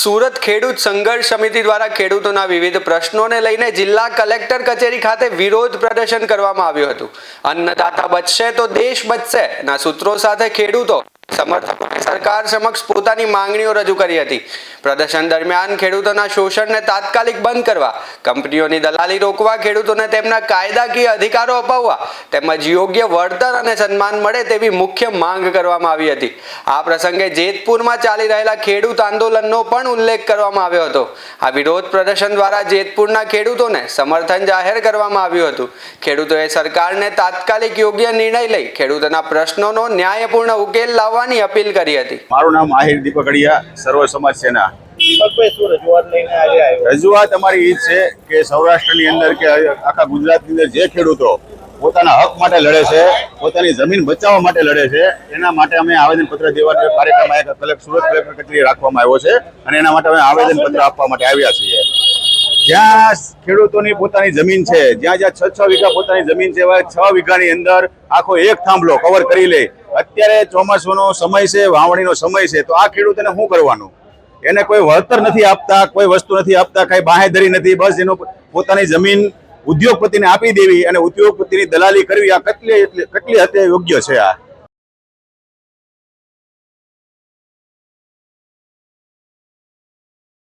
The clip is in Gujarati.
સુરત ખેડૂત સંઘર્ષ સમિતિ દ્વારા ખેડૂતોના વિવિધ પ્રશ્નોને લઈને જિલ્લા કલેક્ટર કચેરી ખાતે વિરોધ પ્રદર્શન કરવામાં આવ્યું હતું। અન્નદાતા બચશે તો દેશ બચશે ના સૂત્રો સાથે ખેડૂતો સમર્થકોએ સરકાર સમક્ષ પોતાની માંગણીઓ રજૂ કરી હતી। પ્રદર્શન દરમિયાન ખેડૂતોના શોષણને તાત્કાલિક બંધ કરવા, કંપનીઓની દલાલી રોકવા, ખેડૂતોને તેમના કાયદાકીય અધિકારો અપાવવા તેમજ યોગ્ય વળતર અને સન્માન મળે તેવી મુખ્ય માંગ કરવામાં આવી હતી। આ પ્રસંગે જેતપુરમાં ચાલી રહેલા ખેડૂત આંદોલનનો પણ ઉલ્લેખ કરવામાં આવ્યો હતો। આ વિરોધ પ્રદર્શન દ્વારા જેતપુરના ખેડૂતોને સમર્થન જાહેર કરવામાં આવ્યું હતું। ખેડૂતોએ સરકારને તાત્કાલિક યોગ્ય નિર્ણય લઈ ખેડૂતોના પ્રશ્નોનો ન્યાયપૂર્ણ ઉકેલ લાવવાની અપીલ કરી હતી। મારું નામ આહિર દીપકડિયા, સર્વ સમાજ સેના। રજૂઆત અમારી એ છે કે સૌરાષ્ટ્રની અંદર કે આખા ગુજરાતની અંદર જે ખેડૂતો પોતાના હક માટે લડે છે, પોતાની જમીન બચાવવા માટે લડે છે, એના માટે અમે આવેદનપત્ર દેવાનો કાર્યક્રમ સુરત કલેક્ટર કચેરી રાખવામાં આવ્યો છે અને એના માટે અમે આવેદનપત્ર આપવા માટે આવ્યા છીએ। જ્યાં ખેડૂતોની પોતાની જમીન છે, જ્યાં જ્યાં 6 વીઘા પોતાની જમીન છે, 6 વીઘાની અંદર આખો એક થાંભલો કવર કરી લે। અત્યારે ચોમાસુનો સમય છે, વાવણીનો સમય છે, તો આ ખેડૂતોને શું કરવાનું? એને કોઈ વળતર નથી આપતા, કોઈ વસ્તુ નથી આપતા, કઈ બાંહેધરી નથી, બસ એનો પોતાની જમીન ઉદ્યોગપતિને આપી દેવી અને ઉદ્યોગપતિની દલાલી કરવી, આ કેટલી હદે યોગ્ય છે? આ